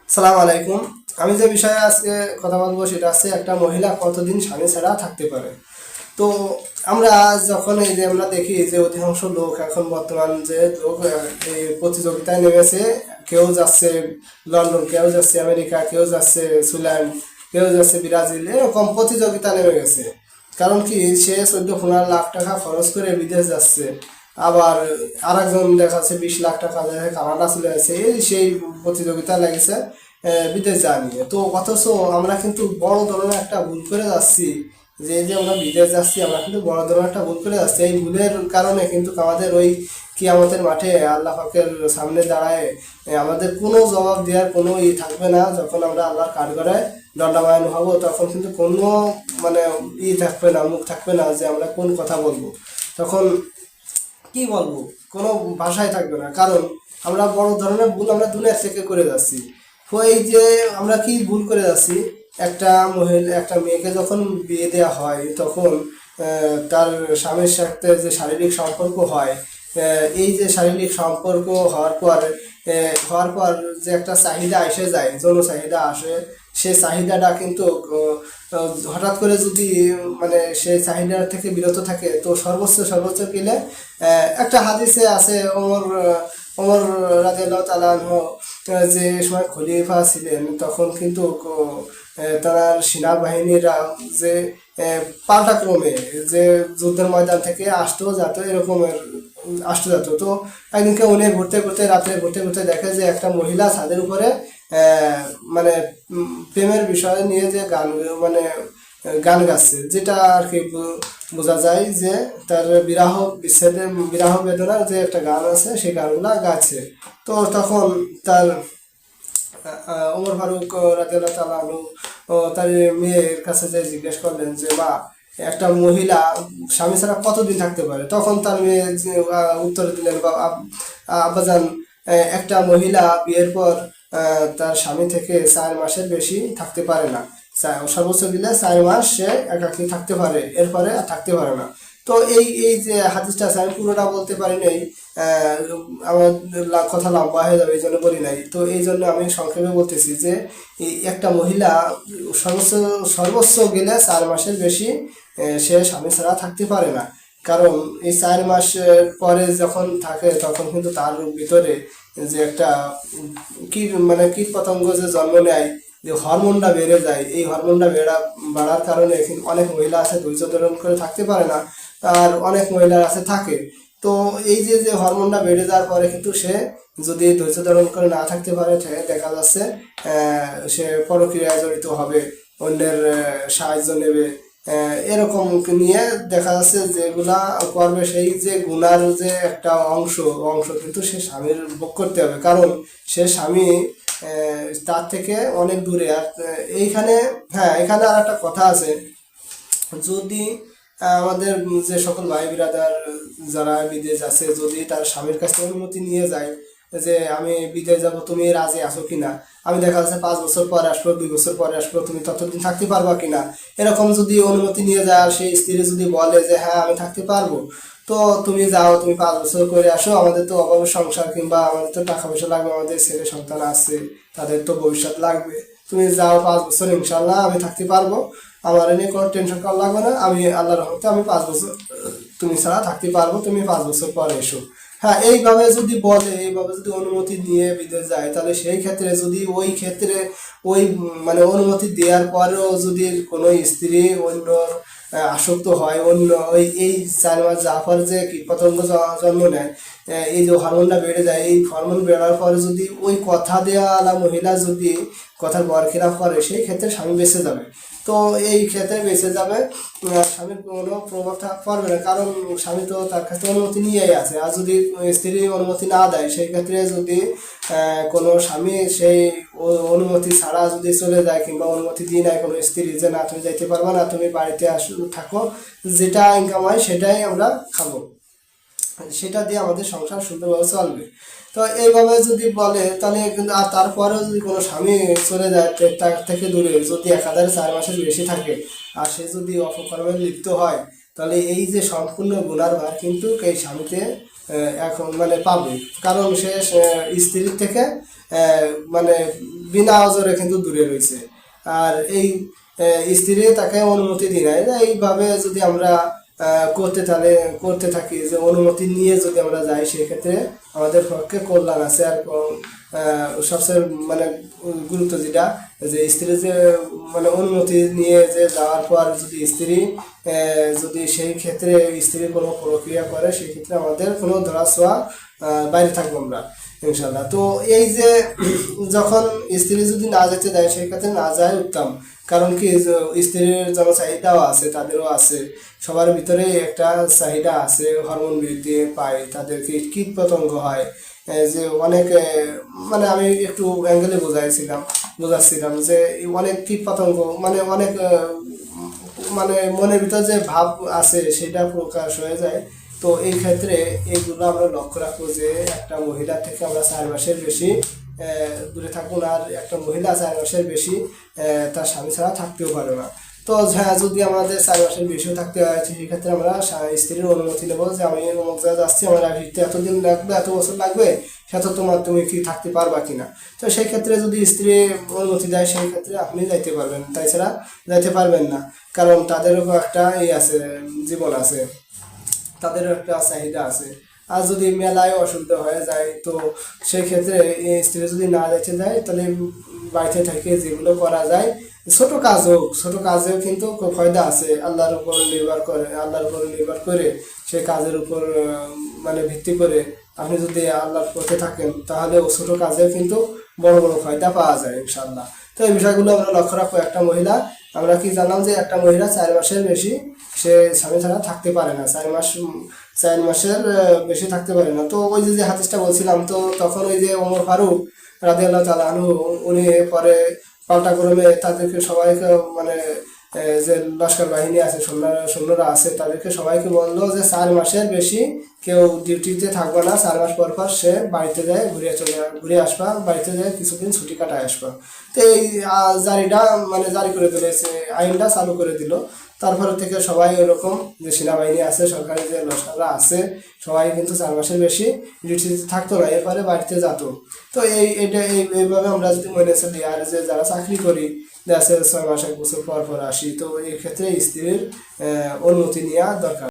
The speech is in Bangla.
সালাম আলাইকুম। আমি যে বিষয়ে আজকে কথা বলবো সেটা আছে একটা মহিলা কতদিন স্বামী ছাড়া থাকতে পারে। তো আমরা যখন এই যে আমরা দেখি যে অধিকাংশ লোক এখন বর্তমান যে লোক এই প্রতিযোগিতায় নেমেছে। কেউ যাচ্ছে লন্ডন, কেউ যাচ্ছে আমেরিকা, কেউ যাচ্ছে সুইজারল্যান্ড, কেউ যাচ্ছে ব্রাজিল, এরকম প্রতিযোগিতা নেমে গেছে। কারণ কি, সে 14-15 লাখ টাকা খরচ করে বিদেশ যাচ্ছে। আবার আরেকজন দেখা যাচ্ছে 20 লাখ টাকা দিয়ে কানাডা চলে যাচ্ছে, এই সেই প্রতিযোগিতা লেগেছে বিদেশ যাওয়া নিয়ে। তো অথচ আমরা কিন্তু বড় ধরনের একটা ভুল করে যাচ্ছি। যে এই যে আমরা বিদেশ যাচ্ছি, আমরা কিন্তু বড় ধরনের একটা ভুল করে যাচ্ছি। এই ভুলের কারণে কিন্তু আমাদের ওই কিয়ামতের মাঠে আল্লাহ পাকের সামনে দাঁড়ায় আমাদের কোনো জবাব দেওয়ার কোনো থাকবে না। যখন আমরা আল্লাহর কাঠগড়ায় দণ্ডায়মান হব, তখন কিন্তু কোনো মানে থাকবে না, মুখ থাকবে না যে আমরা কোন কথা বলবো। তখন কি বলবো, কোনো ভাষাই থাকবে না। কারণ আমরা বড় ধরনের ভুল আমরা দুনিয়া থেকে করে যাচ্ছি। তো এই যে আমরা কি ভুল করে যাচ্ছি, একটা মেয়েকে যখন বিয়ে দেওয়া হয় তখন তার স্বামীর সাথে যে শারীরিক সম্পর্ক হয়, এই যে শারীরিক সম্পর্ক হওয়ার পর যে একটা চাহিদা এসে যায়, যৌন চাহিদা আসে। সেই চাহিদাটা কিন্তু হঠাৎ করে যদি মানে সেই চাহিদা থেকে বিরত থাকে, তো সর্বোচ্চ গেলে একটা হাদিসে আছে ওমর রাদিয়াল্লাহু তাআলা আনহু যে সময় খলিফা ছিলেন, তখন কিন্তু তারা সেনাবাহিনীরা যে পাল্টাক্রমে যে যুদ্ধের ময়দান থেকে আসতো যেত, এরকমের আসতো যেত। তো একদিনকে উনি রাত্রে ঘুরতে ঘুরতে দেখে যে একটা মহিলা ছাদের উপরে মানে প্রেমের বিষয় নিয়ে যে মানে গান গাচ্ছে, যেটা আর কি বোঝা যায় যে তার বিরাহ বেদনার যে একটা গান আছে, সেই গানগুলা গাচ্ছে। তো তখন তার ওমর ফারুক রাদিয়াল্লাহু তাআলা আনহু তার মেয়ের কাছে যে জিজ্ঞেস করলেন যে, মা, একটা মহিলা স্বামী ছাড়া কতদিন থাকতে পারে? তখন তার মেয়ে উত্তর দিলেন, আব্বাজান, একটা মহিলা বিয়ের পর তার স্বামী থেকে 4 মাসের বেশি থাকতে পারে না। সর্বোচ্চ দিলে 4 মাস সে একাকী থাকতে পারে, এরপরে আর থাকতে পারে না। তো এই যে হাদিসটা আছে, আমি পুরোটা বলতে পারি নাই। আমার কথা লম্বা হয়ে যাবে, এই জন্য বলি নাই। তো এই জন্য আমি সংক্ষেপে বলতেছি যে এই একটা মহিলা সর্বোচ্চ সর্বোচ্চ গেলে 4 মাসের বেশি সে স্বামী ছাড়া থাকতে পারে না। কারণ এই 4 মাস পরে যখন থাকে, তখন কিন্তু তার ভিতরে যে একটা মানে কীট পতঙ্গ যে জন্ম নেয়, যে হরমোনটা বেড়ে যায়, এই হরমোনটা বাড়ার কারণে কিন্তু অনেক মহিলা আছে ধৈর্য ধারণ করে থাকতে পারে না, আর অনেক মহিলা আছে থাকে। তো এই যে যে হরমোনটা বেড়ে যাওয়ার পরে কিন্তু সে যদি ধৈর্য ধারণ করে না থাকতে পারে, দেখা যাচ্ছে সে পরক্রিয়ায় জড়িত হবে, অন্যের সাহায্য নেবে। এরকম নিয়ে দেখা যাচ্ছে যেগুলা করবে, সেই যে গুনার যে একটা অংশ কিন্তু সে স্বামীর ভোগ করতে হবে। কারণ সে স্বামী তার থেকে অনেক দূরে। আর এইখানে, হ্যাঁ, এখানে আর একটা কথা আছে। যদি আমাদের যে সকল ভাই বিরাদার যারা বিদেশ আছে, যদি তার স্বামীর কাছে অনুমতি নিয়ে যায় যে আমি বিদেশ যাব, তুমি রাজি আছো কিনা, আমি দেখা যাচ্ছে 5 বছর পরে আসবো, 2 বছর পরে আসবো, তুমি ততদিন থাকতে পারবা কিনা, এরকম যদি অনুমতি নিয়ে যায়, আর সেই স্ত্রী যদি বলে যে হ্যাঁ আমি থাকতে পারবো, তো তুমি যাও, তুমি 5 বছর করে আসো, আমাদের তো অভাবের সংসার, কিংবা আমাদের তো টাকা পয়সা লাগবে, আমাদের ছেলে সন্তান আছে, তাদের তো ভবিষ্যৎ লাগবে, তুমি যাও 5 বছর, ইনশাল্লাহ আমি থাকতে পারবো, আমার এ নিয়ে কোনো টেনশন করা লাগবে না, আমি আল্লাহর রহমতে আমি 5 বছর তুমি ছাড়া থাকতে পারবো, তুমি 5 বছর পরে এসো। হ্যাঁ, এইভাবে যদি বলে, এইভাবে যদি অনুমতি নিয়ে বিদেশ যায়, তাহলে সেই ক্ষেত্রে যদি ওই মানে অনুমতি দেওয়ার পরেও যদি কোনো স্ত্রী অন্য আসক্ত হয়, অন্য এই 4 মাস যাওয়ার পরে যে কীটপতঙ্গ জন্ম নেয়, এই যে হরমোনটা বেড়ে যায়, এই হরমোন বেড়ার পরে যদি ওই কথা দেওয়ালা মহিলা যদি কথার বরখেলাপ করে, সেই ক্ষেত্রে স্বামী বেঁচে যাবে। তো এই ক্ষেত্রে বেঁচে যাবে, স্বামীর কোনো প্রভাব পড়বে না। কারণ স্বামী তো তার কাছে অনুমতি নিয়েই আছে। আর যদি স্ত্রী অনুমতি না দেয়, সেই ক্ষেত্রে যদি কোনো স্বামী সেই অনুমতি ছাড়া যদি চলে যায়, কিংবা অনুমতি দিয়ে নেয় কোনো স্ত্রী যে না তুমি যাইতে পারবে না, তুমি বাড়িতে থাকো, যেটা ইনকাম হয় সেটাই আমরা খাবো, সেটা দিয়ে আমাদের সংসার সুন্দরভাবে চলবে। তো এইভাবে যদি বলে, তাহলে কিন্তু, আর তারপরেও যদি কোনো স্বামী চলে যায় তার থেকে দূরে, যদি একাধারে 4 মাসের বেশি থাকে, আর সে যদি অপকর্মে লিপ্ত হয়, তাহলে এই যে সম্পূর্ণ গুনার ভার কিন্তু এই স্বামীতে এখন মানে পাবে। কারণ সে স্ত্রীর থেকে মানে বিনা অজরে কিন্তু দূরে রয়েছে। আর এই স্ত্রী তাকে অনুমতি দিই নাই, এইভাবে যদি আমরা করতে থাকি, যে অনুমতি নিয়ে যদি আমরা যাই, সেক্ষেত্রে আমাদের পক্ষে কল্যাণ আছে। আর সবচেয়ে মানে গুরুত্ব যেটা, যে স্ত্রী যে মানে অনুমতি নিয়ে যে যাওয়ার পর যদি স্ত্রী যদি সেই ক্ষেত্রে স্ত্রী কোনো প্রক্রিয়া করে, সেই ক্ষেত্রে আমাদের কোনো ধরা ছোঁয়া বাইরে থাকবো আমরা ইনশাল্লাহ। তো এই যে যখন স্ত্রী যদি না যেতে দেয়, সেই ক্ষেত্রে না যায় উত্তম। কারণ কি, যে স্ত্রীর যেন চাহিদাও আছে, তাদেরও আছে, সবার ভিতরে একটা চাহিদা আছে, হরমোন বৃদ্ধি পায়, তাদেরকে কীট পতঙ্গ হয়, যে অনেক মানে আমি একটু অ্যাঙ্গেলে বোঝাচ্ছিলাম যে অনেক কীট পতঙ্গ, মানে অনেক মানে মনের ভিতর যে ভাব আছে সেটা প্রকাশ হয়ে যায়। তো এই ক্ষেত্রে এইগুলো আমরা লক্ষ্য রাখবো, যে একটা মহিলা থেকে আমরা 4 মাসের বেশি দূরে থাকবো না। আর একটা মহিলা 4 মাসের বেশি তার স্বামী ছাড়া থাকতেও পারে না। তো হ্যাঁ, যদি আমাদের 4 মাসের বেশিও থাকতে হয়, সেই ক্ষেত্রে আমরা স্ত্রীর অনুমতি নেবো, যে আমি অমুক জায়গায় যাচ্ছি, আমার আসতে এতদিন লাগবে, এত বছর লাগবে, সেটা তুমি কি থাকতে পারবা কিনা। তো সেই ক্ষেত্রে যদি স্ত্রী অনুমতি দেয়, সেই ক্ষেত্রে আপনি যাইতে পারবেন, তাছাড়া যাইতে পারবেন না। কারণ তাদেরও একটা আছে, জীবন আছে, তাদেরও একটা চাহিদা আছে। আর যদি মেলায় অসুবিধা হয়ে যায়, তো সেই ক্ষেত্রে এই স্ত্রী যদি না যেতে দেয়, তাহলে বাড়িতে থেকে যেগুলো করা যায়, ছোট কাজেও কিন্তু খুব ফায়দা আছে। আল্লাহর উপর নির্ভর করে সেই কাজের উপর মানে ভিত্তি করে আপনি যদি আল্লাহর পথে থাকেন, তাহলে ও ছোট কাজেও কিন্তু বড় বড় ফায়দা পাওয়া যায় ইনশাআল্লাহ। তো এই বিষয়গুলো আমরা লক্ষ্য রাখবো। একটা মহিলা, আমরা কি জানলাম যে একটা মহিলা 4 মাসের বেশি সে স্বামী ছাড়া থাকতে পারে না, 4 মাসের বেশি থাকতে পারে না। তো ওই যে হাদিসটা বলছিলাম, তো তখন ওই যে ওমর ফারুক রাদিয়াল্লাহু তাআলা আনহু, উনি পরে পাল্টা ক্রমে তাদেরকে সবাইকে মানে যে লস্কর বাহিনী আছে, সৈন্যরা আছে, তাদেরকে সবাইকে বললো যে 4 মাসের বেশি কেউ ডিউটিতে থাকবে না। 4 মাস পর পর সে বাড়িতে যায়, ঘুরে আসবা, বাড়িতে যায় কিছুদিন ছুটি কাটায় আসবা। তো এই জারিটা মানে জারি করে দিয়েছে, আইনটা চালু করে দিল। তারপরে থেকে সবাই ওরকম, যে সেনাবাহিনী আছে, সরকারি যে লস্কররা আছে, সবাই কিন্তু 4 মাসের বেশি ডিউটিতে থাকতো না, এরপরে বাড়িতে যেত। তো এইভাবে আমরা যদি মনে চলি, আর যে যারা চাকরি করি, দেখা যাচ্ছে 6 মাস 1 বছর পর পর আসি, তো এই ক্ষেত্রে স্ত্রীর অনুমতি নেওয়া দরকার।